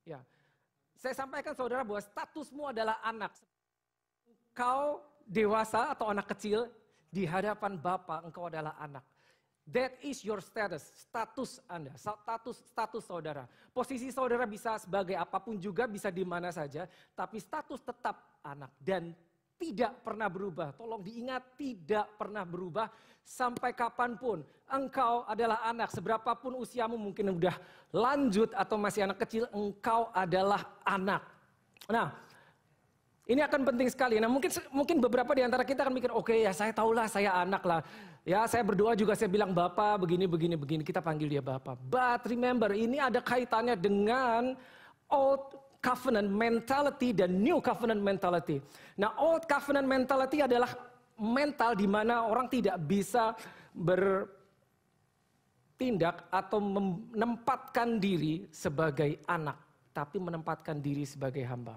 Ya, saya sampaikan saudara bahwa statusmu adalah anak. Engkau dewasa atau anak kecil, di hadapan Bapa engkau adalah anak. That is your status Anda, status saudara. Posisi saudara bisa sebagai apapun juga, bisa di mana saja, tapi status tetap anak dan tidak pernah berubah. Tolong diingat, tidak pernah berubah sampai kapanpun. Engkau adalah anak, seberapapun usiamu, mungkin udah lanjut atau masih anak kecil, engkau adalah anak. Nah, ini akan penting sekali. Nah, mungkin beberapa di antara kita akan mikir, oke ya saya tahulah saya anak lah. Ya, saya berdoa juga saya bilang Bapa begini. Kita panggil dia Bapa. But remember, ini ada kaitannya dengan Old Covenant mentality dan New Covenant mentality. Nah, Old Covenant mentality adalah mental di mana orang tidak bisa bertindak atau menempatkan diri sebagai anak, tapi menempatkan diri sebagai hamba.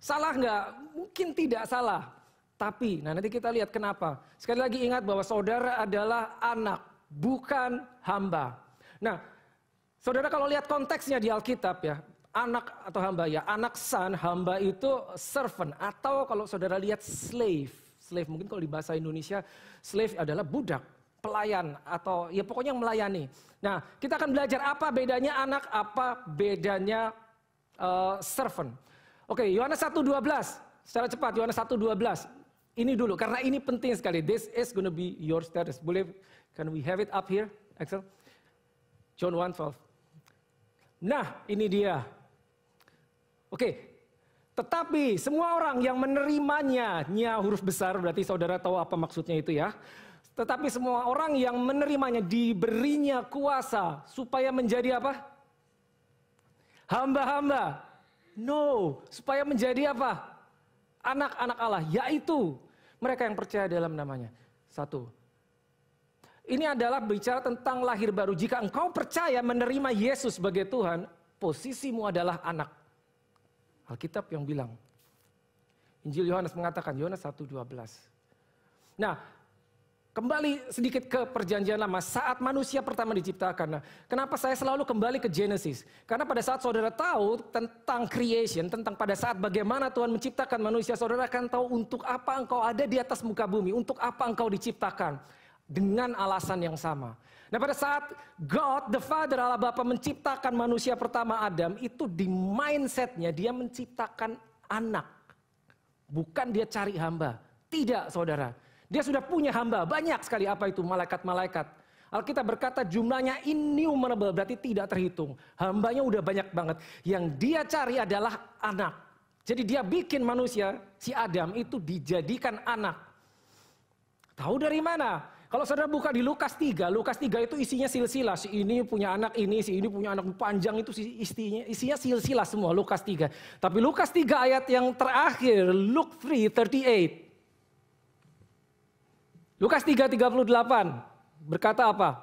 Salah nggak? Mungkin tidak salah. Tapi, nanti kita lihat kenapa. Sekali lagi ingat bahwa saudara adalah anak, bukan hamba. Nah, saudara kalau lihat konteksnya di Alkitab ya, anak atau hamba ya, anak son, hamba itu servant. Atau kalau saudara lihat slave. Slave mungkin kalau di bahasa Indonesia, slave adalah budak, pelayan, atau ya pokoknya yang melayani. Nah, kita akan belajar apa bedanya anak, apa bedanya servant. Oke, Yohanes 1:12. Secara cepat, Yohanes 1:12. Ini dulu, karena ini penting sekali. This is gonna be your status. Boleh, can we have it up here, Axel? John 1:12. Nah, ini dia. Oke, tetapi semua orang yang menerimanya, nya huruf besar, berarti saudara tahu apa maksudnya itu ya. Tetapi semua orang yang menerimanya diberinya kuasa supaya menjadi apa? Hamba-hamba. No, supaya menjadi apa? Anak-anak Allah, yaitu mereka yang percaya dalam namanya. 1. Ini adalah bicara tentang lahir baru. Jika engkau percaya menerima Yesus sebagai Tuhan, posisimu adalah anak. Alkitab yang bilang. Injil Yohanes mengatakan, Yohanes 1:12. Nah, kembali sedikit ke perjanjian lama, saat manusia pertama diciptakan. Nah, kenapa saya selalu kembali ke Genesis? Karena pada saat saudara tahu tentang creation, tentang pada saat bagaimana Tuhan menciptakan manusia, saudara akan tahu untuk apa engkau ada di atas muka bumi, untuk apa engkau diciptakan. Dengan alasan yang sama. Nah, pada saat God, the Father, Allah Bapa menciptakan manusia pertama Adam, itu di mindsetnya dia menciptakan anak. Bukan dia cari hamba. Tidak, saudara. Dia sudah punya hamba, banyak sekali apa itu malaikat-malaikat. Alkitab berkata jumlahnya innumerable, berarti tidak terhitung. Hambanya udah banyak banget. Yang dia cari adalah anak. Jadi dia bikin manusia, si Adam itu dijadikan anak. Tahu dari mana? Kalau saudara buka di Lukas 3 itu isinya silsilah. Si ini punya anak ini, si ini punya anak panjang itu isinya silsilah semua Lukas 3. Tapi Lukas 3 ayat yang terakhir, Luke 3:38. Lukas 3:38 berkata apa?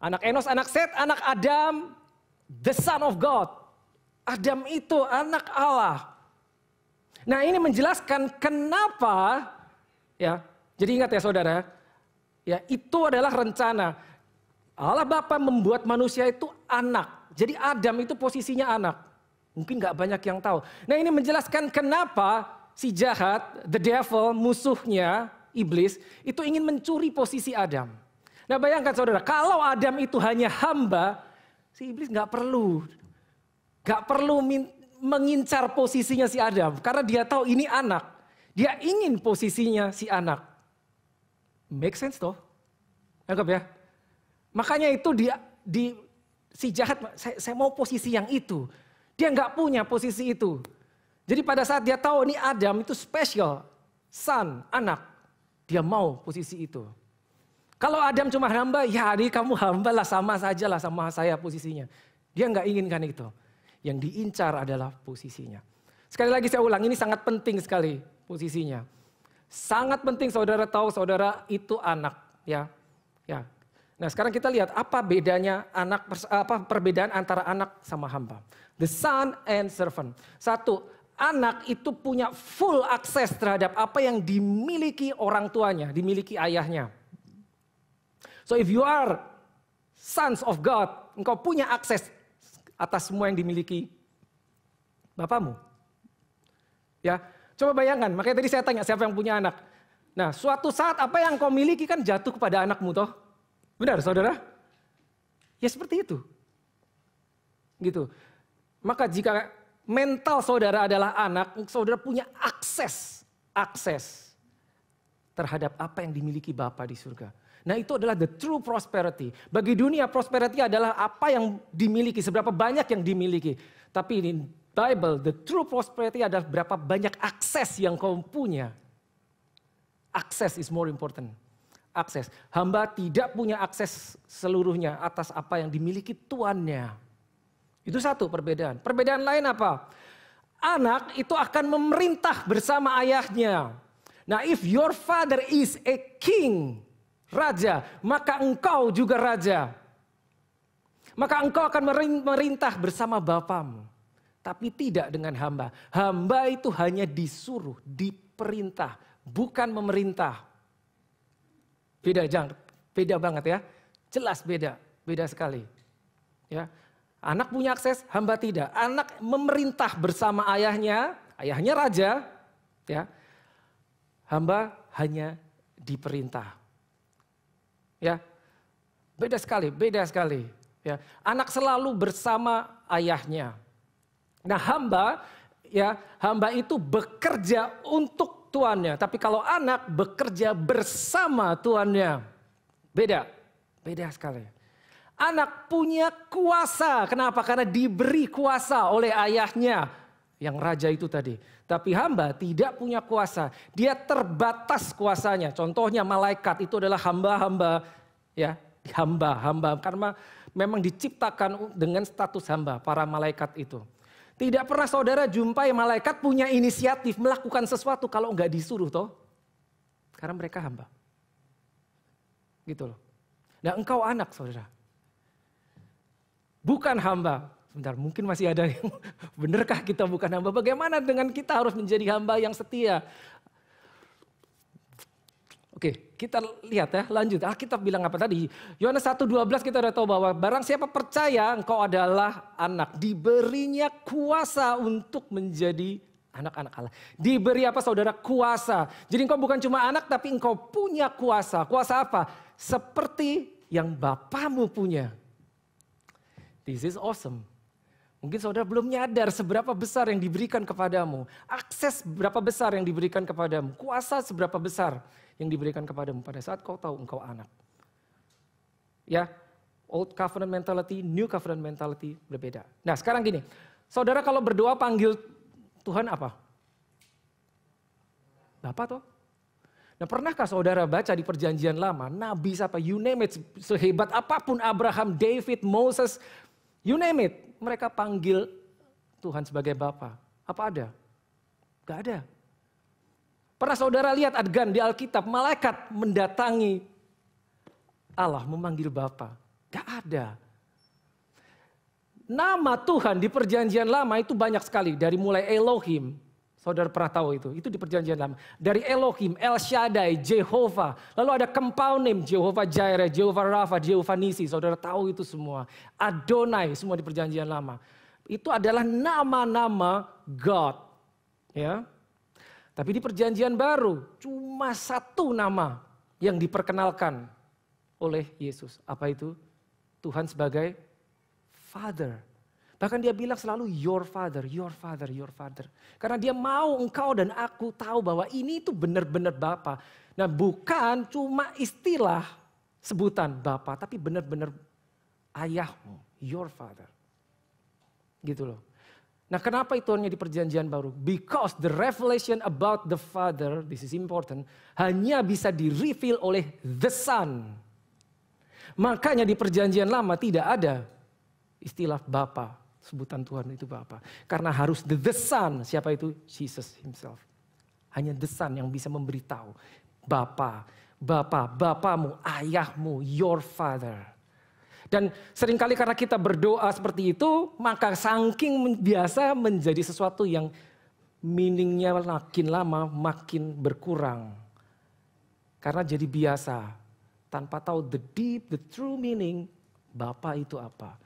Anak Enos, anak Set, anak Adam, the son of God. Adam itu anak Allah. Nah, ini menjelaskan kenapa ya. Jadi ingat ya saudara, ya itu adalah rencana. Allah Bapa membuat manusia itu anak. Jadi Adam itu posisinya anak. Mungkin gak banyak yang tahu. Nah, ini menjelaskan kenapa si jahat, the devil, musuhnya iblis itu ingin mencuri posisi Adam. Nah, bayangkan saudara, kalau Adam itu hanya hamba, si iblis gak perlu mengincar posisinya si Adam. Karena dia tahu ini anak. Dia ingin posisinya si anak. Make sense toh? Anggap ya. Makanya itu si jahat, saya mau posisi yang itu. Dia gak punya posisi itu. Jadi pada saat dia tahu ini Adam itu special, son, anak. Dia mau posisi itu. Kalau Adam cuma hamba, ya adik kamu hamba lah, sama saja lah sama saya posisinya. Dia nggak inginkan itu. Yang diincar adalah posisinya. Sekali lagi saya ulang, ini sangat penting sekali posisinya. Sangat penting saudara tahu saudara itu anak, ya. Nah, sekarang kita lihat apa bedanya perbedaan antara anak sama hamba. The son and servant. 1. Anak itu punya full akses terhadap apa yang dimiliki orang tuanya, dimiliki ayahnya. So if you are sons of God, engkau punya akses atas semua yang dimiliki Bapamu. Ya, coba bayangkan, makanya tadi saya tanya siapa yang punya anak. Nah, suatu saat apa yang kau miliki kan jatuh kepada anakmu toh. Benar, saudara? Ya seperti itu. Gitu. Maka jika mental saudara adalah anak, saudara punya akses terhadap apa yang dimiliki Bapa di surga. Nah, itu adalah the true prosperity. Bagi dunia, prosperity adalah apa yang dimiliki, seberapa banyak yang dimiliki. Tapi di Bible, the true prosperity adalah berapa banyak akses yang kau punya. Access is more important. Akses. Hamba tidak punya akses seluruhnya atas apa yang dimiliki tuannya. Itu satu perbedaan. Perbedaan lain apa? Anak itu akan memerintah bersama ayahnya. Nah, if your father is a king, raja, maka engkau juga raja. Maka engkau akan memerintah bersama bapamu. Tapi tidak dengan hamba. Hamba itu hanya disuruh, diperintah, bukan memerintah. Beda banget ya. Jelas beda sekali. Ya. Anak punya akses, hamba tidak. Anak memerintah bersama ayahnya raja, ya. Hamba hanya diperintah. Ya. Beda sekali, ya. Anak selalu bersama ayahnya. Nah, hamba itu bekerja untuk tuannya, tapi kalau anak bekerja bersama tuannya. Beda sekali. Anak punya kuasa. Kenapa? Karena diberi kuasa oleh ayahnya. Yang raja itu tadi. Tapi hamba tidak punya kuasa. Dia terbatas kuasanya. Contohnya malaikat itu adalah hamba-hamba. Ya, hamba. Karena memang diciptakan dengan status hamba. Para malaikat itu. Tidak pernah saudara jumpai malaikat punya inisiatif melakukan sesuatu kalau nggak disuruh toh. Karena mereka hamba. Gitu loh. Nah, engkau anak saudara. Bukan hamba. Sebentar, mungkin masih ada yang benarkah kita bukan hamba? Bagaimana dengan kita harus menjadi hamba yang setia? Oke, kita lihat ya, lanjut. Alkitab bilang apa tadi? Yohanes 1:12 kita udah tahu bahwa barang siapa percaya engkau adalah anak, diberinya kuasa untuk menjadi anak-anak Allah. Diberi apa saudara? Kuasa. Jadi engkau bukan cuma anak tapi engkau punya kuasa. Kuasa apa? Seperti yang Bapamu punya. This is awesome. Mungkin saudara belum nyadar seberapa besar yang diberikan kepadamu. Akses berapa besar yang diberikan kepadamu. Kuasa seberapa besar yang diberikan kepadamu pada saat kau tahu engkau anak. Ya, old covenant mentality, new covenant mentality berbeda. Nah sekarang gini, saudara kalau berdoa panggil Tuhan apa? Bapa toh? Nah pernahkah saudara baca di perjanjian lama, Nabi siapa, you name it, sehebat apapun Abraham, David, Moses, you name it. Mereka panggil Tuhan sebagai Bapa. Apa ada? Gak ada. Pernah saudara lihat adegan di Alkitab, malaikat mendatangi Allah, memanggil Bapa. Gak ada. Nama Tuhan di perjanjian lama itu banyak sekali. Dari mulai Elohim, saudara pernah tahu itu di perjanjian lama. Dari Elohim, El Shaddai, Jehovah. Lalu ada compound name, Jehovah Jireh, Jehovah Rapha, Jehovah Nisi. Saudara tahu itu semua. Adonai, semua di perjanjian lama. Itu adalah nama-nama God. Ya. Tapi di perjanjian baru cuma satu nama yang diperkenalkan oleh Yesus. Apa itu? Tuhan sebagai Father. Bahkan dia bilang selalu your father, your father, your father. Karena dia mau engkau dan aku tahu bahwa ini itu benar-benar Bapa. Nah bukan cuma istilah sebutan Bapa, tapi benar-benar ayahmu, your father. Gitu loh. Nah kenapa itu hanya di perjanjian baru? Because the revelation about the Father, this is important, hanya bisa di-reveal oleh the Son. Makanya di perjanjian lama tidak ada istilah Bapa, sebutan Tuhan itu Bapa. Karena harus the Son, siapa itu? Jesus himself. Hanya the Son yang bisa memberitahu. Bapamu, ayahmu, your Father. Dan seringkali karena kita berdoa seperti itu, maka saking biasa menjadi sesuatu yang meaningnya makin lama makin berkurang. Karena jadi biasa, tanpa tahu the true meaning, Bapa itu apa.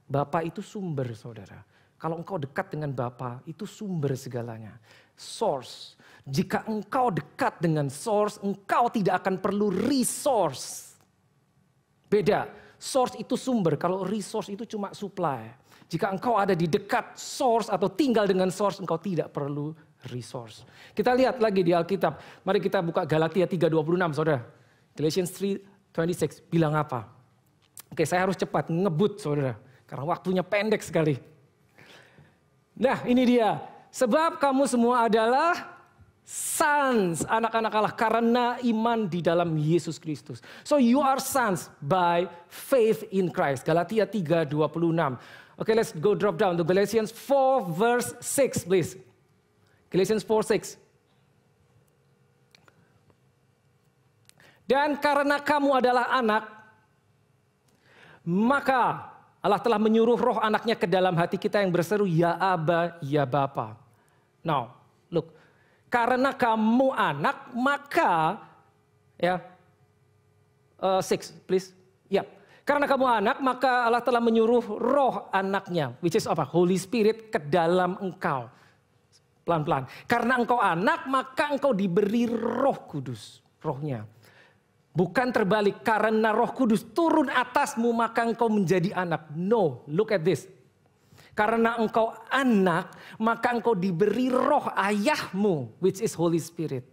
Bapa itu sumber saudara. Kalau engkau dekat dengan Bapa, itu sumber segalanya. Source. Jika engkau dekat dengan source, engkau tidak akan perlu resource. Beda. Source itu sumber, kalau resource itu cuma supply. Jika engkau ada di dekat source atau tinggal dengan source, engkau tidak perlu resource. Kita lihat lagi di Alkitab. Mari kita buka Galatia 3:26, saudara. Galatians 3:26 bilang apa? Oke, saya harus cepat ngebut, saudara. Karena waktunya pendek sekali. Nah, ini dia. Sebab kamu semua adalah sons, anak-anak Allah, karena iman di dalam Yesus Kristus. So you are sons by faith in Christ. Galatia 3:26. Okay, let's go drop down to Galatians 4 verse 6, please. Galatians 4:6. Dan karena kamu adalah anak, maka Allah telah menyuruh roh anaknya ke dalam hati kita yang berseru, ya Aba, ya Bapa. Now, look. Karena kamu anak, maka, ya, 6, please. Ya, karena kamu anak, maka Allah telah menyuruh roh anaknya, which is apa? Holy Spirit ke dalam engkau. Pelan-pelan. Karena engkau anak, maka engkau diberi Roh Kudus, rohnya. Bukan terbalik, karena Roh Kudus turun atasmu, maka engkau menjadi anak. No, look at this. Karena engkau anak, maka engkau diberi roh ayahmu, which is Holy Spirit.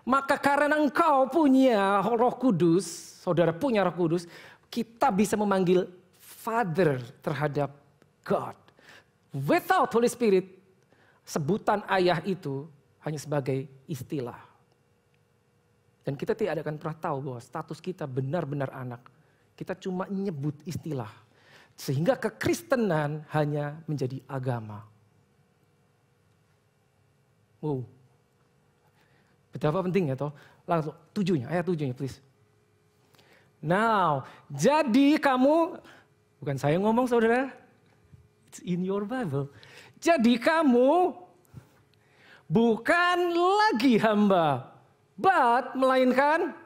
Maka karena engkau punya Roh Kudus, saudara punya Roh Kudus, kita bisa memanggil Father terhadap God. Without Holy Spirit, sebutan ayah itu hanya sebagai istilah. Dan kita tidak akan pernah tahu bahwa status kita benar-benar anak. Kita cuma nyebut istilah. Sehingga kekristenan hanya menjadi agama. Wow. Betapa pentingnya toh. Langsung ayat 7-nya please. Now, jadi kamu, bukan saya ngomong saudara. It's in your Bible. Jadi kamu bukan lagi hamba, but melainkan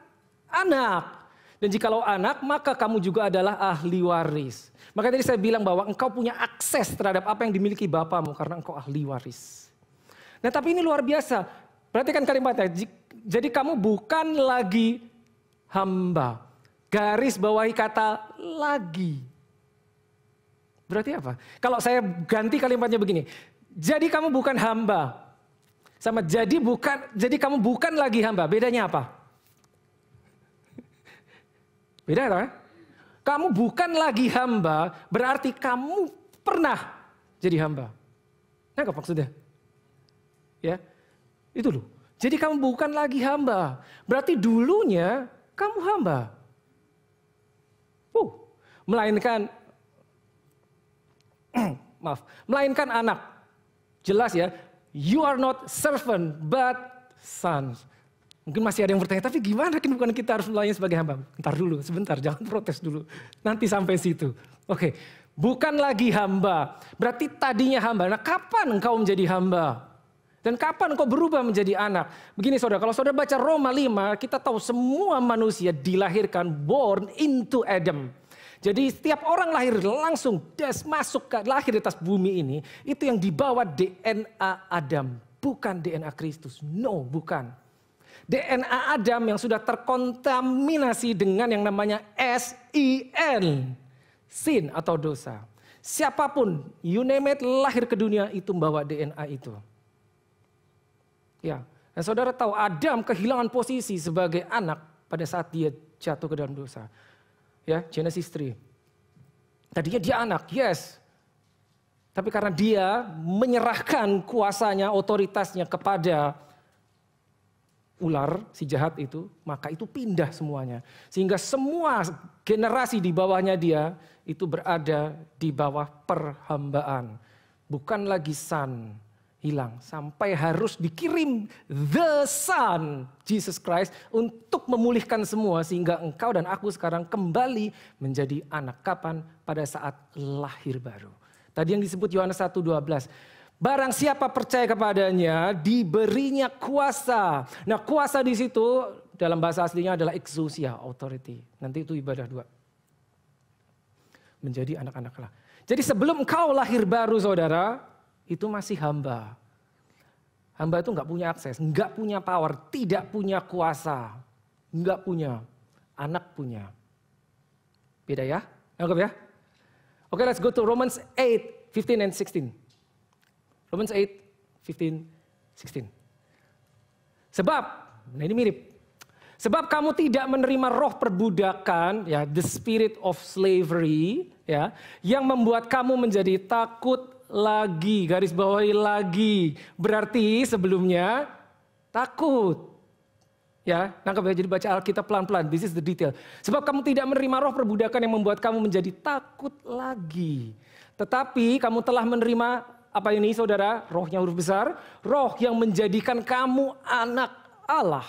anak. Dan jikalau anak, maka kamu juga adalah ahli waris. Maka tadi saya bilang bahwa engkau punya akses terhadap apa yang dimiliki bapamu karena engkau ahli waris. Nah tapi ini luar biasa. Perhatikan kalimatnya. Jadi kamu bukan lagi hamba. Garis bawahi kata lagi. Berarti apa? Kalau saya ganti kalimatnya begini. Jadi kamu bukan hamba. Sama jadi kamu bukan lagi hamba. Bedanya apa? Beda kan? Kamu bukan lagi hamba, berarti kamu pernah jadi hamba. Nah, apa maksudnya? Ya, itu loh. Jadi kamu bukan lagi hamba, berarti dulunya kamu hamba. Melainkan, melainkan anak. Jelas ya, you are not servant but sons. Mungkin masih ada yang bertanya, tapi gimana bukan kita harus melayani sebagai hamba? Ntar dulu, sebentar, jangan protes dulu. Nanti sampai situ. Oke, bukan lagi hamba. Berarti tadinya hamba. Nah kapan engkau menjadi hamba? Dan kapan engkau berubah menjadi anak? Begini saudara, kalau saudara baca Roma 5, kita tahu semua manusia dilahirkan born into Adam. Jadi setiap orang lahir langsung masuk ke lahir di atas bumi ini, itu yang dibawa DNA Adam. Bukan DNA Kristus. No, bukan. DNA Adam yang sudah terkontaminasi dengan yang namanya SIN. Sin atau dosa. Siapapun, you name it, lahir ke dunia itu membawa DNA itu. Ya, dan saudara tahu Adam kehilangan posisi sebagai anak pada saat dia jatuh ke dalam dosa. Ya, Genesis 3. Tadinya dia anak, yes. Tapi karena dia menyerahkan kuasanya, otoritasnya kepada ular, si jahat itu, maka itu pindah semuanya. Sehingga semua generasi di bawahnya dia itu berada di bawah perhambaan. Bukan lagi son, hilang. Sampai harus dikirim the Son, Jesus Christ, untuk memulihkan semua. Sehingga engkau dan aku sekarang kembali menjadi anak. Kapan? Pada saat lahir baru. Tadi yang disebut Yohanes 1:12. Barang siapa percaya kepadanya, diberinya kuasa. Nah kuasa di situ dalam bahasa aslinya adalah exousia, authority. Nanti itu ibadah 2. Menjadi anak-anak Allah. Jadi sebelum engkau lahir baru saudara, itu masih hamba. Hamba itu nggak punya akses, nggak punya power, tidak punya kuasa. Nggak punya, anak punya. Beda ya, anggap ya. Oke, let's go to Romans 8, 15 and 16. Romans 8, 15, 16. Sebab, nah ini mirip. Sebab kamu tidak menerima roh perbudakan, ya, the spirit of slavery, ya, yang membuat kamu menjadi takut lagi, garis bawahi lagi. Berarti sebelumnya takut. Ya, nangkap ya, jadi baca Alkitab pelan-pelan. This is the detail. Sebab kamu tidak menerima roh perbudakan yang membuat kamu menjadi takut lagi. Tetapi kamu telah menerima apa ini saudara? Rohnya huruf besar. Roh yang menjadikan kamu anak Allah.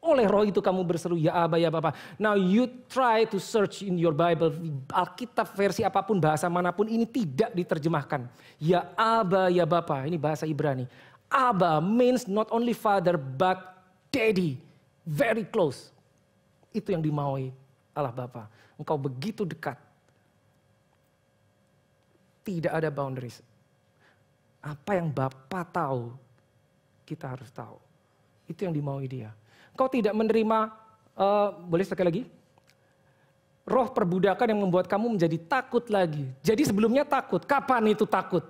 Oleh roh itu kamu berseru, ya Aba, ya Bapa. Now you try to search in your Bible. Alkitab versi apapun, bahasa manapun ini tidak diterjemahkan. Ya Aba, ya Bapa. Ini bahasa Ibrani. Aba means not only father but daddy. Very close. Itu yang dimaui Allah Bapa. Engkau begitu dekat. Tidak ada boundaries. Apa yang Bapa tahu, kita harus tahu. Itu yang dimaui dia. Kau tidak menerima, boleh sekali lagi? Roh perbudakan yang membuat kamu menjadi takut lagi. Jadi sebelumnya takut, kapan itu takut?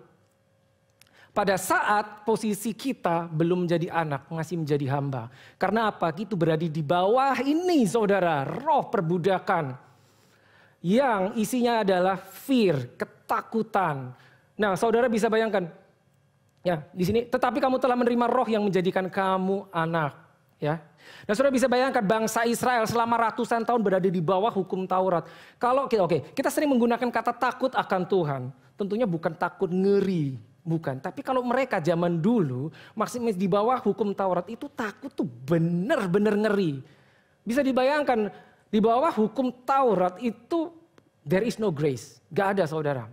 Pada saat posisi kita belum menjadi anak, masih menjadi hamba. Karena apa? Itu berada di bawah ini saudara, roh perbudakan. Yang isinya adalah fear, ketakutan. Nah saudara bisa bayangkan, ya di sini, tetapi kamu telah menerima roh yang menjadikan kamu anak. Ya. Nah saudara bisa bayangkan bangsa Israel selama ratusan tahun berada di bawah hukum Taurat. Kalau kita sering menggunakan kata takut akan Tuhan. Tentunya bukan takut ngeri, bukan. Tapi kalau mereka zaman dulu maksudnya di bawah hukum Taurat itu takut tuh benar-benar ngeri. Bisa dibayangkan di bawah hukum Taurat itu there is no grace. Gak ada saudara.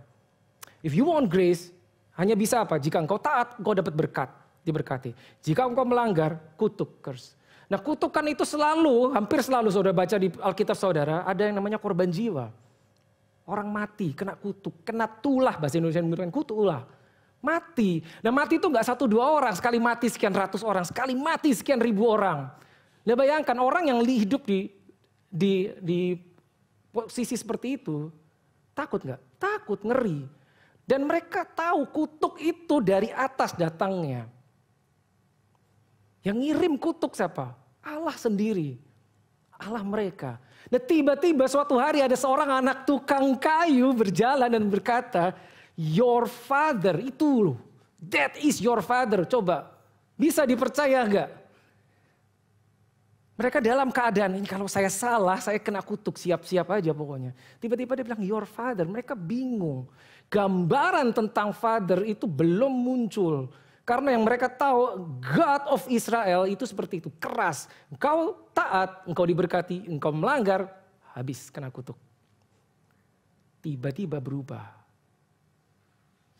If you want grace hanya bisa apa? Jika engkau taat engkau dapat berkat, diberkati. Jika engkau melanggar kutuk, curse. Nah kutukan itu selalu, hampir selalu saudara baca di Alkitab saudara, ada yang namanya korban jiwa. Orang mati, kena kutuk, kena tulah, bahasa Indonesia menggunakan kutuk ulah. Mati. Nah mati itu gak 1-2 orang, sekali mati sekian ratus orang, sekali mati sekian ribu orang. Nah bayangkan orang yang hidup di posisi seperti itu, takut gak? Takut, ngeri. Dan mereka tahu kutuk itu dari atas datangnya. Yang ngirim kutuk siapa? Allah sendiri. Allah mereka. Nah tiba-tiba suatu hari ada seorang anak tukang kayu berjalan dan berkata, your father itu loh. That is your father. Coba, bisa dipercaya gak? Mereka dalam keadaan ini kalau saya salah, saya kena kutuk, siap-siap aja pokoknya. Tiba-tiba dia bilang your father, mereka bingung. Gambaran tentang father itu belum muncul. Karena yang mereka tahu God of Israel itu seperti itu, keras. Engkau taat, engkau diberkati, engkau melanggar, habis kena kutuk. Tiba-tiba berubah.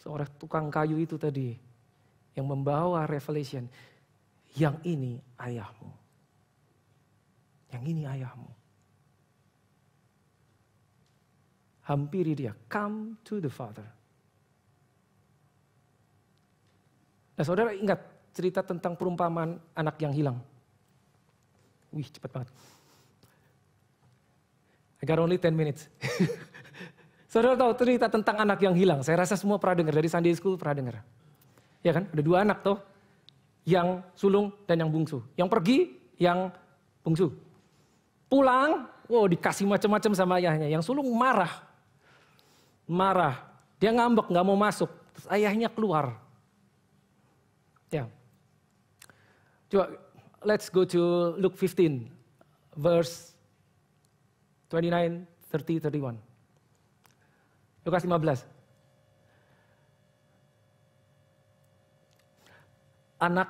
Seorang tukang kayu itu tadi yang membawa revelation. Yang ini ayahmu. Yang ini ayahmu. Hampiri dia, come to the Father. Nah saudara ingat cerita tentang perumpamaan anak yang hilang. Wih cepat banget. I got only 10 minutes. Saudara tahu cerita tentang anak yang hilang. Saya rasa semua pernah dengar, dari Sunday School pernah dengar. Ya kan, ada 2 anak tuh. Yang sulung dan yang bungsu. Yang pergi, yang bungsu. Pulang, dikasih macam-macam sama ayahnya. Yang sulung marah. Marah. Dia ngambek, gak mau masuk. Terus ayahnya keluar. Ya. Coba let's go to Luke 15 verse 29, 30, 31. Lukas 15. Anak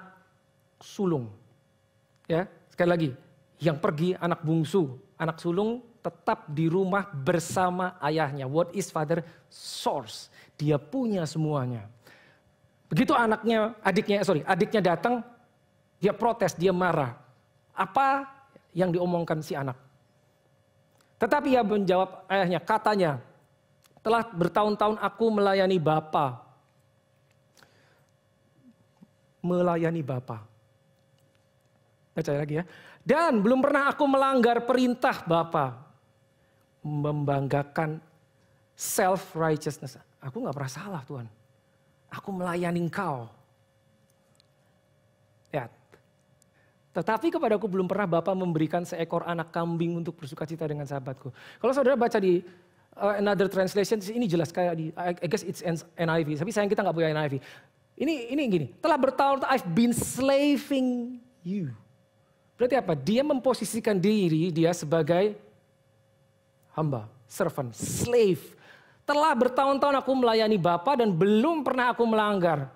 sulung. Ya, sekali lagi, yang pergi anak bungsu, anak sulung tetap di rumah bersama ayahnya. What is father? Source. Dia punya semuanya. Begitu adiknya datang, dia protes, dia marah. Apa yang diomongkan si anak? Tetapi ia menjawab ayahnya, katanya, Telah bertahun-tahun aku melayani Bapa. Melayani Bapa. Baca lagi ya. Dan belum pernah aku melanggar perintah Bapa. Membanggakan self-righteousness. Aku gak pernah salah Tuhan. Aku melayani Engkau. Ya. Tetapi kepadaku belum pernah Bapa memberikan seekor anak kambing untuk bersukacita dengan sahabatku. Kalau saudara baca di another translation, ini jelas kayak di, I guess it's NIV. Tapi sayang kita gak punya NIV. Ini gini, telah bertahun I've been slaving you. Berarti apa? Dia memposisikan diri dia sebagai hamba, servant, slave. Telah bertahun-tahun aku melayani Bapa dan belum pernah aku melanggar.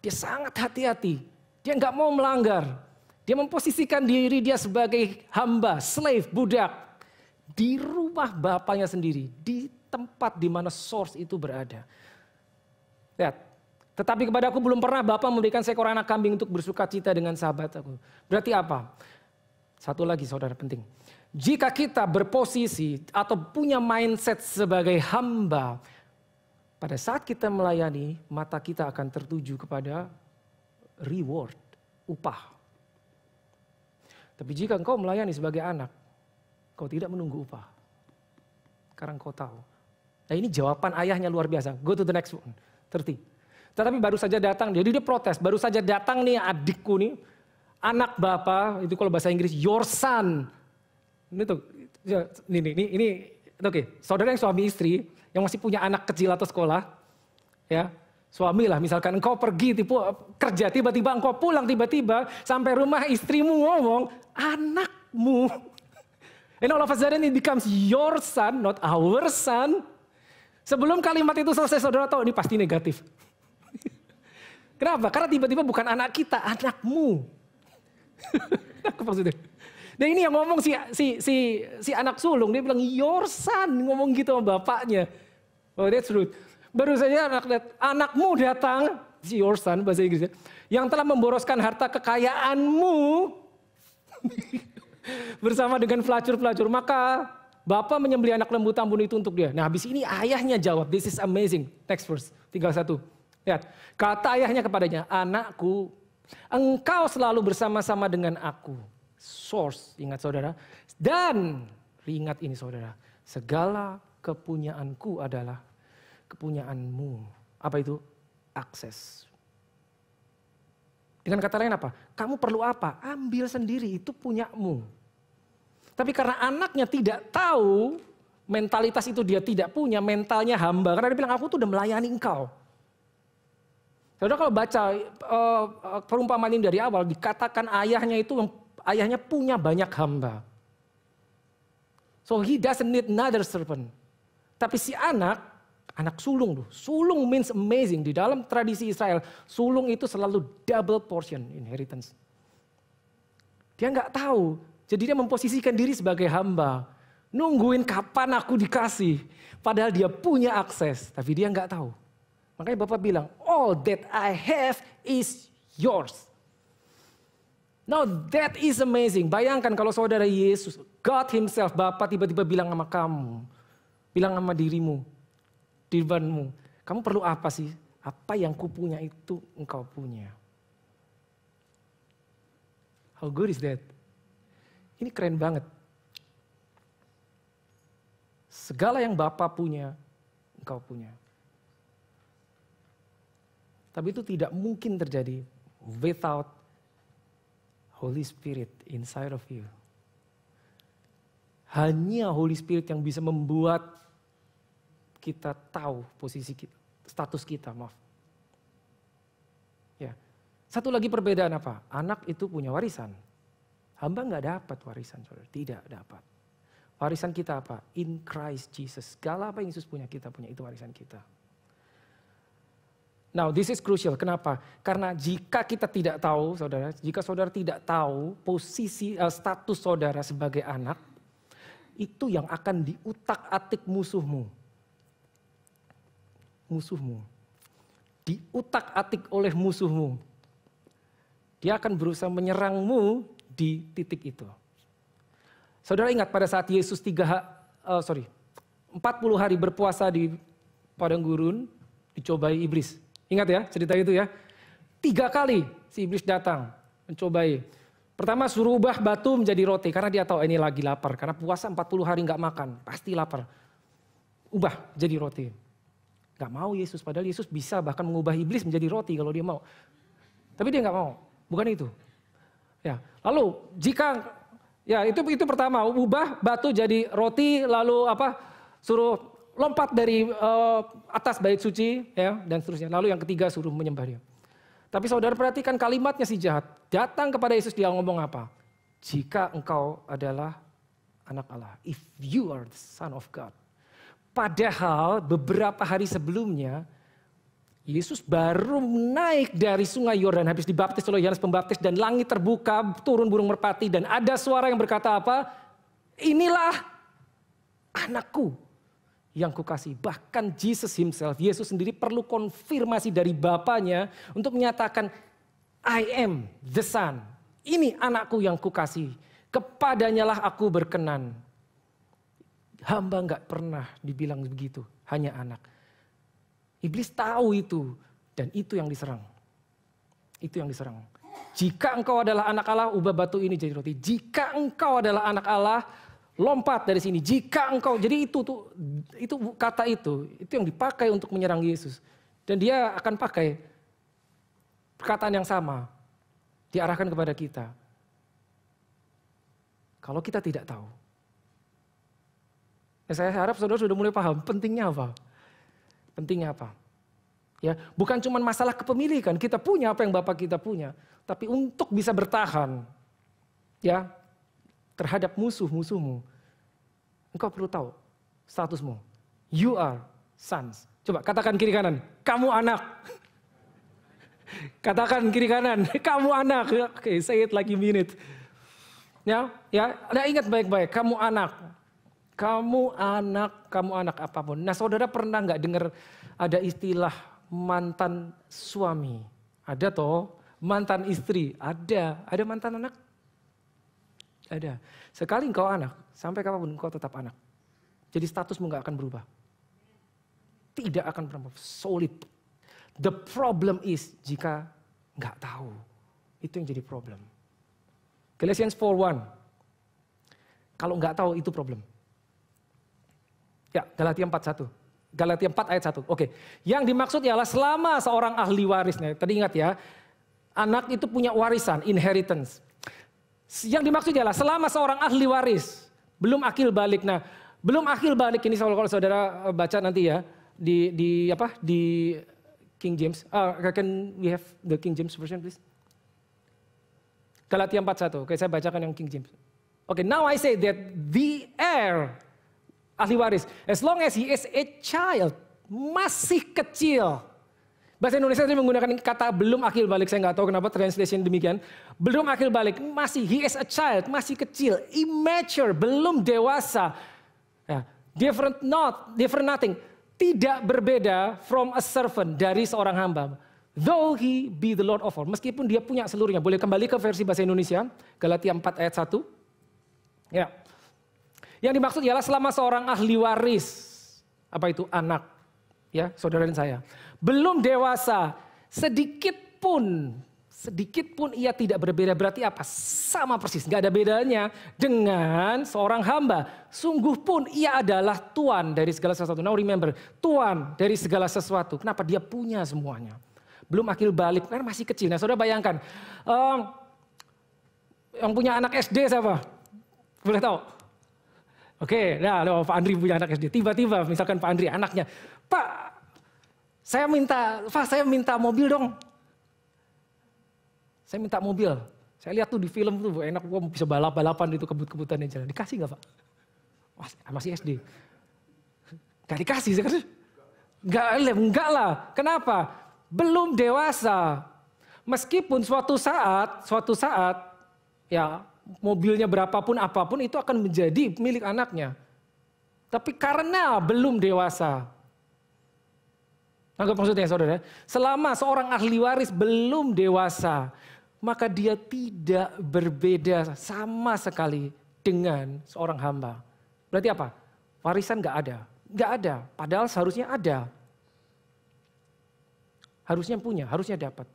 Dia sangat hati-hati. Dia nggak mau melanggar. Dia memposisikan diri dia sebagai hamba, slave, budak. Di rumah bapaknya sendiri. Di tempat di mana source itu berada. Lihat. Tetapi kepada aku belum pernah Bapa memberikan seekor anak kambing untuk bersukacita dengan sahabat aku. Berarti apa? Satu lagi saudara penting. Jika kita berposisi atau punya mindset sebagai hamba. Pada saat kita melayani, mata kita akan tertuju kepada reward, upah. Tapi jika engkau melayani sebagai anak, kau tidak menunggu upah. Karena engkau tahu. Nah ini jawaban ayahnya luar biasa. Go to the next one. 30. Tetapi baru saja datang, jadi dia protes. Baru saja datang nih adikku nih, anak Bapa, itu kalau bahasa Inggris, your son. Ini tuh, ini oke. Saudara yang suami istri, yang masih punya anak kecil atau sekolah, ya. Suami lah, misalkan engkau pergi kerja, tiba-tiba engkau pulang tiba-tiba sampai rumah istrimu ngomong, anakmu. And all of a sudden it becomes your son, not our son. Sebelum kalimat itu selesai, saudara tahu ini pasti negatif. Kenapa? Karena tiba-tiba bukan anak kita, anakmu. Apa maksudnya? Nah ini yang ngomong si anak sulung, dia bilang your son, ngomong gitu sama bapaknya. Oh that's rude. Baru saja anakmu datang, si your son bahasa Inggrisnya, yang telah memboroskan harta kekayaanmu bersama dengan pelacur-pelacur. Maka Bapa menyembelih anak lembu tambun itu untuk dia. Nah habis ini ayahnya jawab, this is amazing. Next verse, 31. Lihat, kata ayahnya kepadanya, anakku, engkau selalu bersama-sama dengan aku. Source, ingat saudara. Dan, ingat ini saudara, segala kepunyaanku adalah kepunyaanmu. Apa itu? Akses. Dengan kata lain apa? Kamu perlu apa? Ambil sendiri, itu punyamu. Tapi karena anaknya tidak tahu, mentalitas itu dia tidak punya, mentalnya hamba. Karena dia bilang, aku tuh udah melayani engkau. Saudara kalau baca perumpamaan ini dari awal, dikatakan ayahnya punya banyak hamba. So he doesn't need another servant. Tapi si anak sulung. Sulung means amazing. Di dalam tradisi Israel, sulung itu selalu double portion inheritance. Dia nggak tahu, jadi dia memposisikan diri sebagai hamba. Nungguin kapan aku dikasih. Padahal dia punya akses, tapi dia nggak tahu. Makanya Bapak bilang, all that I have is yours. Now that is amazing. Bayangkan kalau saudara Yesus, God himself, Bapak tiba-tiba bilang sama kamu. Bilang sama dirimu, dirimu, kamu perlu apa sih? Apa yang kupunya itu engkau punya. How good is that? Ini keren banget. Segala yang Bapak punya, engkau punya. Tapi itu tidak mungkin terjadi without Holy Spirit inside of you. Hanya Holy Spirit yang bisa membuat kita tahu posisi kita, status kita, maaf. Ya. Satu lagi perbedaan apa? Anak itu punya warisan. Hamba nggak dapat warisan, saudara. Tidak dapat. Warisan kita apa? In Christ Jesus. Segala apa yang Yesus punya, kita punya. Itu warisan kita. Now this is crucial. Kenapa? Karena jika kita tidak tahu, saudara, jika saudara tidak tahu posisi status saudara sebagai anak, itu yang akan diutak-atik musuhmu. Musuhmu. Diutak-atik oleh musuhmu. Dia akan berusaha menyerangmu di titik itu. Saudara ingat pada saat Yesus 40 hari berpuasa di padang gurun, dicobai iblis. Ingat ya cerita itu ya. 3 kali si iblis datang mencobai. Pertama suruh ubah batu menjadi roti karena dia tahu ini lagi lapar. Karena puasa 40 hari nggak makan, pasti lapar. Ubah jadi roti. Nggak mau Yesus, padahal Yesus bisa bahkan mengubah iblis menjadi roti kalau dia mau. Tapi dia nggak mau, bukan itu. Ya, lalu jika ya itu pertama, ubah batu jadi roti, lalu suruh lompat dari atas bait suci, ya, dan seterusnya. Lalu yang ketiga suruh menyembah dia. Tapi saudara perhatikan kalimatnya si jahat. Datang kepada Yesus dia ngomong apa? Jika engkau adalah anak Allah. If you are the son of God. Padahal beberapa hari sebelumnya Yesus baru naik dari sungai Yordan habis dibaptis oleh Yohanes Pembaptis dan langit terbuka, turun burung merpati dan ada suara yang berkata apa? Inilah anakku yang kukasihi. Bahkan Jesus himself, Yesus sendiri perlu konfirmasi dari Bapanya untuk menyatakan I am the son. Ini anakku yang kukasihi. Kepadanyalah aku berkenan. Hamba nggak pernah dibilang begitu, hanya anak. Iblis tahu itu dan itu yang diserang. Itu yang diserang. Jika engkau adalah anak Allah, ubah batu ini jadi roti. Jika engkau adalah anak Allah, lompat dari sini. Jika engkau, jadi itu kata itu yang dipakai untuk menyerang Yesus. Dan dia akan pakai perkataan yang sama diarahkan kepada kita. Kalau kita tidak tahu. Saya harap saudara sudah mulai paham pentingnya apa? Pentingnya apa? Ya, bukan cuma masalah kepemilikan, kita punya apa yang Bapak kita punya, tapi untuk bisa bertahan ya terhadap musuh-musuhmu, engkau perlu tahu statusmu. You are sons. Coba katakan kiri kanan, kamu anak. Katakan kiri kanan, kamu anak. Oke, say it like you mean it. Ya, Anda ingat baik-baik, kamu anak. Kamu anak apapun. Nah, saudara pernah nggak dengar ada istilah mantan suami? Ada toh, mantan istri, ada mantan anak? Ada. Sekali engkau anak, sampai kapanpun engkau tetap anak. Jadi statusmu nggak akan berubah. Tidak akan berubah. Solid. The problem is jika nggak tahu. Itu yang jadi problem. Galatians 4:1. Kalau nggak tahu itu problem. Ya, Galatia 4:1. Galatia 4 ayat 1. Oke. Yang dimaksud ialah selama seorang ahli waris. Nah, tadi ingat ya. Anak itu punya warisan, inheritance. Yang dimaksud ialah selama seorang ahli waris belum akil balik. Nah, belum akil balik ini kalau saudara baca nanti ya di King James. Can we have the King James version please? Galatia 4:1. Oke, saya bacakan yang King James. Oke, now I say that the heir, ahli waris, as long as he is a child, masih kecil. Bahasa Indonesia tadi menggunakan kata belum akil balik, saya nggak tahu kenapa translation demikian. Belum akil balik, masih, he is a child, masih kecil, immature, belum dewasa. Ya, different nothing, tidak berbeda from a servant, dari seorang hamba. Though he be the Lord of all, meskipun dia punya seluruhnya. Boleh kembali ke versi bahasa Indonesia, Galatia 4 ayat 1. Ya. Yang dimaksud ialah selama seorang ahli waris, apa itu anak, ya saudara dan saya, belum dewasa, sedikit pun ia tidak berbeda, berarti apa? Sama persis, nggak ada bedanya dengan seorang hamba. Sungguh pun ia adalah tuan dari segala sesuatu. Now remember, tuan dari segala sesuatu. Kenapa? Dia punya semuanya. Belum akil balik, karena masih kecil. Nah saudara bayangkan, yang punya anak SD siapa? Boleh tahu? Oke, nah Pak Andri punya anak SD. Tiba-tiba misalkan Pak Andri anaknya, Pak, saya minta mobil dong. Saya minta mobil. Saya lihat tuh di film tuh enak, gua bisa balap-balapan itu kebut-kebutan di jalan. Dikasih nggak Pak? Masih SD. Gak dikasih, enggak lah. Kenapa? Belum dewasa. Meskipun suatu saat, ya mobilnya berapapun apapun itu akan menjadi milik anaknya. Tapi karena belum dewasa. Anggap maksudnya saudara, selama seorang ahli waris belum dewasa, maka dia tidak berbeda sama sekali dengan seorang hamba. Berarti apa? Warisan nggak ada, Nggak ada, padahal seharusnya ada. Harusnya punya, harusnya dapat.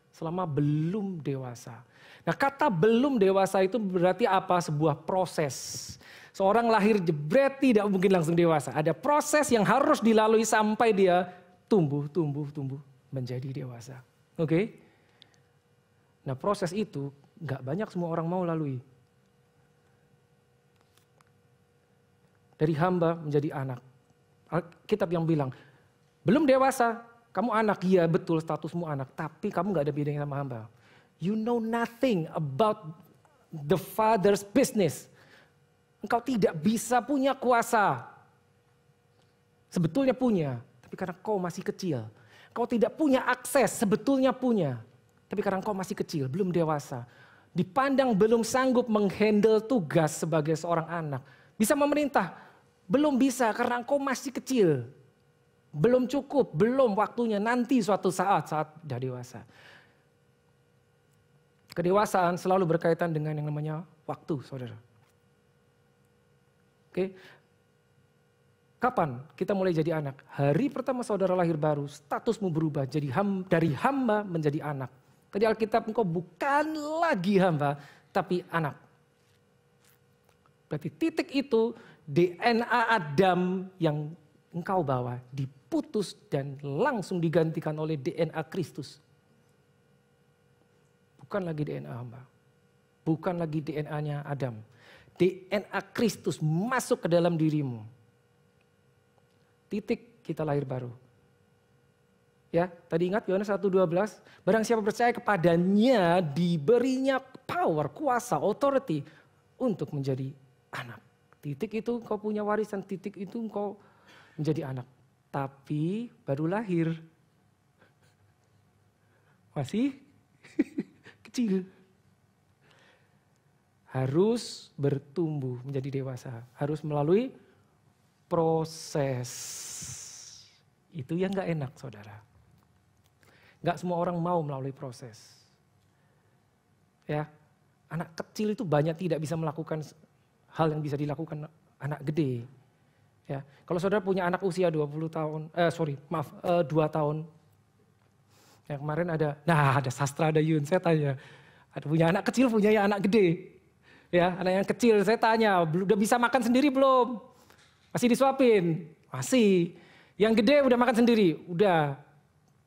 Selama belum dewasa. Nah, kata belum dewasa itu berarti apa? Sebuah proses. Seorang lahir jebret tidak mungkin langsung dewasa. Ada proses yang harus dilalui sampai dia tumbuh menjadi dewasa. Oke? Nah, proses itu nggak banyak semua orang mau lalui. Dari hamba menjadi anak. Alkitab yang bilang, belum dewasa, kamu anak, iya betul statusmu anak, tapi kamu nggak ada bedanya sama hamba. You know nothing about the father's business. Engkau tidak bisa punya kuasa. Sebetulnya punya, tapi karena kau masih kecil. Kau tidak punya akses, sebetulnya punya. Tapi karena kau masih kecil, belum dewasa. Dipandang belum sanggup menghandle tugas sebagai seorang anak. Bisa memerintah, belum bisa karena engkau masih kecil. Belum cukup, belum waktunya, nanti suatu saat sudah dewasa. Kedewasaan selalu berkaitan dengan yang namanya waktu, saudara. Oke, kapan kita mulai jadi anak? Hari pertama saudara lahir baru, statusmu berubah jadi dari hamba menjadi anak. Tadi Alkitab, engkau bukan lagi hamba, tapi anak. Berarti titik itu DNA Adam yang engkau bawa diputus dan langsung digantikan oleh DNA Kristus. Bukan lagi DNA hamba. Bukan lagi DNA-nya Adam. DNA Kristus masuk ke dalam dirimu. Titik kita lahir baru. Ya, tadi ingat Yohanes 1:12, barang siapa percaya kepadanya diberinya power, kuasa, authority untuk menjadi anak. Titik itu kau punya warisan, titik itu kau menjadi anak. Tapi baru lahir. Masih kecil. Harus bertumbuh menjadi dewasa. Harus melalui proses. Itu yang gak enak, saudara. Gak semua orang mau melalui proses. Ya, anak kecil itu banyak tidak bisa melakukan hal yang bisa dilakukan anak gede. Ya, kalau saudara punya anak usia 2 tahun. Ya, kemarin ada Sastra, ada Yun, saya tanya. Ada punya anak kecil, punya ya anak gede. Ya, anak yang kecil saya tanya, udah bisa makan sendiri belum? Masih disuapin? Masih. Yang gede udah makan sendiri? Udah.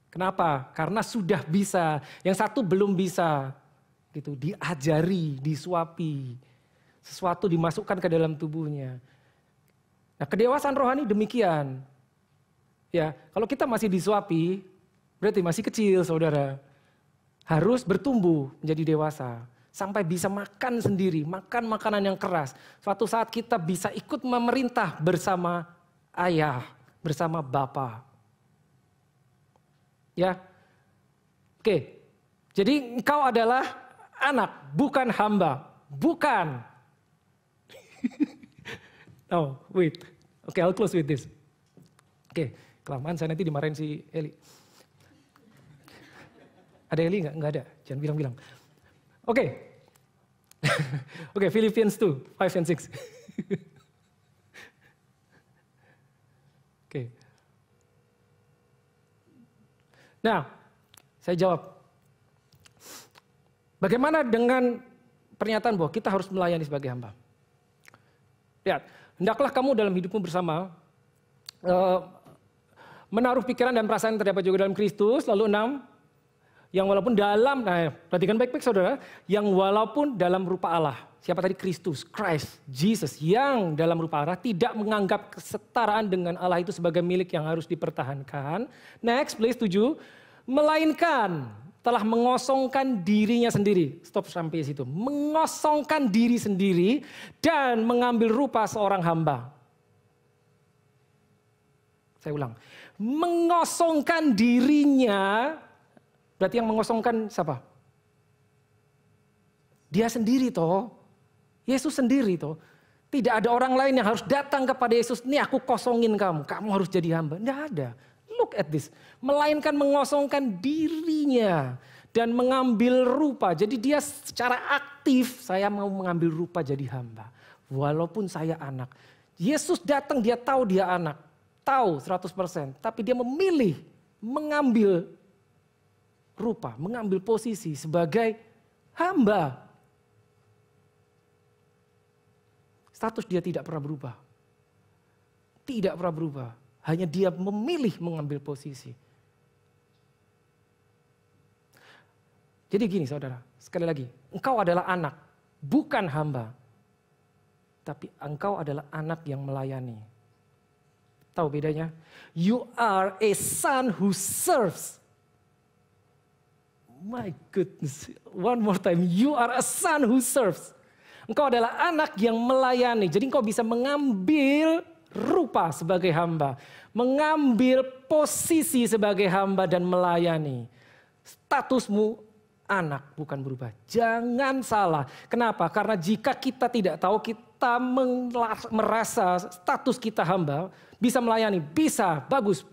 Kenapa? Karena sudah bisa. Yang satu belum bisa. Gitu, diajari, disuapi. Sesuatu dimasukkan ke dalam tubuhnya. Nah, kedewasaan rohani demikian. Ya, kalau kita masih disuapi, berarti masih kecil, saudara. Harus bertumbuh menjadi dewasa. Sampai bisa makan sendiri, makan makanan yang keras. Suatu saat kita bisa ikut memerintah bersama ayah, bersama bapa. Ya, oke. Jadi engkau adalah anak, bukan hamba, bukan. Oh, wait. Oke, I'll close with this. Oke, kelamaan saya nanti dimarahin si Eli. Ada Eli nggak? Nggak ada. Jangan bilang-bilang. Oke. Oke, Philippians 2:5 and 6. Oke. Nah, saya jawab. Bagaimana dengan pernyataan bahwa kita harus melayani sebagai hamba? Lihat, hendaklah kamu dalam hidupmu bersama menaruh pikiran dan perasaan yang terdapat juga dalam Kristus. Lalu 6, yang walaupun dalam, perhatikan baik-baik saudara, yang walaupun dalam rupa Allah. Siapa tadi? Kristus, Christ, Jesus, yang dalam rupa Allah tidak menganggap kesetaraan dengan Allah itu sebagai milik yang harus dipertahankan. Next, please, 7. Melainkan telah mengosongkan dirinya sendiri. Stop sampai situ. Mengosongkan diri sendiri dan mengambil rupa seorang hamba. Saya ulang. Mengosongkan dirinya, berarti yang mengosongkan siapa? Dia sendiri toh. Yesus sendiri toh. Tidak ada orang lain yang harus datang kepada Yesus. Nih aku kosongin kamu. Kamu harus jadi hamba. Tidak ada. Look at this. Melainkan mengosongkan dirinya. Dan mengambil rupa. Jadi dia secara aktif. Saya mau mengambil rupa jadi hamba. Walaupun saya anak. Yesus datang dia tahu dia anak. tahu 100%, tapi dia memilih mengambil rupa, mengambil posisi sebagai hamba. Status dia tidak pernah berubah. Tidak pernah berubah. Hanya dia memilih mengambil posisi. Jadi gini saudara, sekali lagi, engkau adalah anak, bukan hamba. Tapi engkau adalah anak yang melayani. Tahu bedanya? You are a son who serves. My goodness, one more time. You are a son who serves. Engkau adalah anak yang melayani. Jadi engkau bisa mengambil rupa sebagai hamba. Mengambil posisi sebagai hamba dan melayani. Statusmu anak bukan berubah. Jangan salah. Kenapa? Karena jika kita tidak tahu, kita merasa status kita hamba, bisa melayani, bisa, bagus.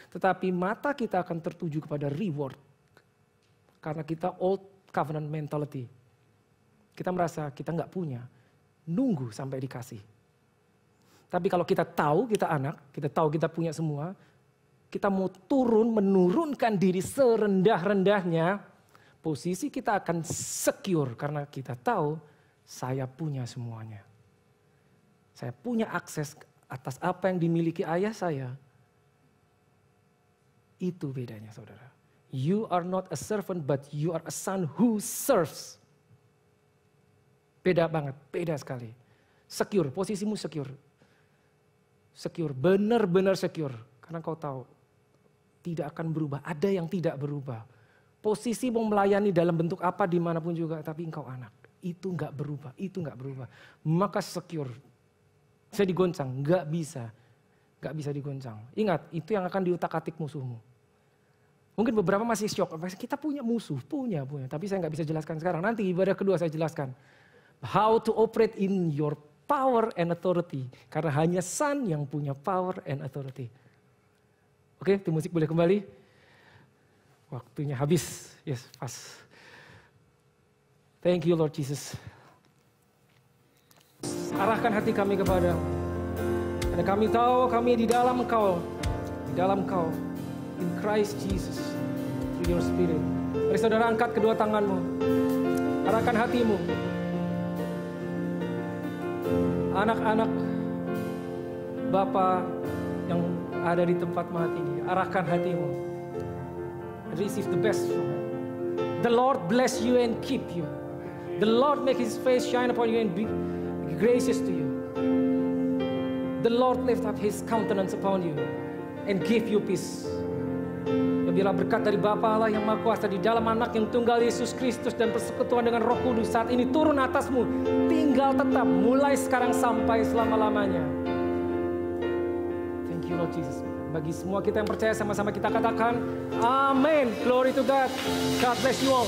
Tetapi mata kita akan tertuju kepada reward. Karena kita old covenant mentality. Kita merasa kita nggak punya, nunggu sampai dikasih. Tapi kalau kita tahu kita anak, kita tahu kita punya semua, kita mau menurunkan diri serendah-rendahnya, posisi kita akan secure karena kita tahu saya punya semuanya. Saya punya akses atas apa yang dimiliki ayah saya. Itu bedanya saudara. You are not a servant but you are a son who serves. Beda banget, beda sekali. Secure, posisimu secure. Secure, benar-benar secure. Karena kau tahu, tidak akan berubah. Ada yang tidak berubah. Posisi mau melayani dalam bentuk apa dimanapun juga, tapi engkau anak. Itu nggak berubah, itu nggak berubah. Maka secure. Saya digoncang, nggak bisa digoncang. Ingat, itu yang akan diutak-atik musuhmu. Mungkin beberapa masih syok, kita punya musuh, punya. Tapi saya nggak bisa jelaskan sekarang. Nanti ibadah kedua saya jelaskan. How to operate in your power and authority. Karena hanya son yang punya power and authority. Oke, tim musik boleh kembali. Waktunya habis. Yes, pas. Thank you Lord Jesus. Arahkan hati kami kepada. Karena kami tahu kami di dalam Engkau. Di dalam Engkau. In Christ Jesus, through your spirit. Mari saudara angkat kedua tanganmu. Arahkan hatimu. Anak-anak Bapa yang ada di tempat mahat ini. Arahkan hatimu. Receive the best from Him. The Lord bless you and keep you. The Lord make His face shine upon you and be gracious to you. The Lord lift up His countenance upon you and give you peace. Biarlah berkat dari Bapa Allah yang Maha Kuasa di dalam anak yang tunggal Yesus Kristus dan persekutuan dengan Roh Kudus saat ini turun atasmu. Tinggal tetap mulai sekarang sampai selama-lamanya. Thank you Lord Jesus. Bagi semua kita yang percaya sama-sama kita katakan amin. Glory to God. God bless you all.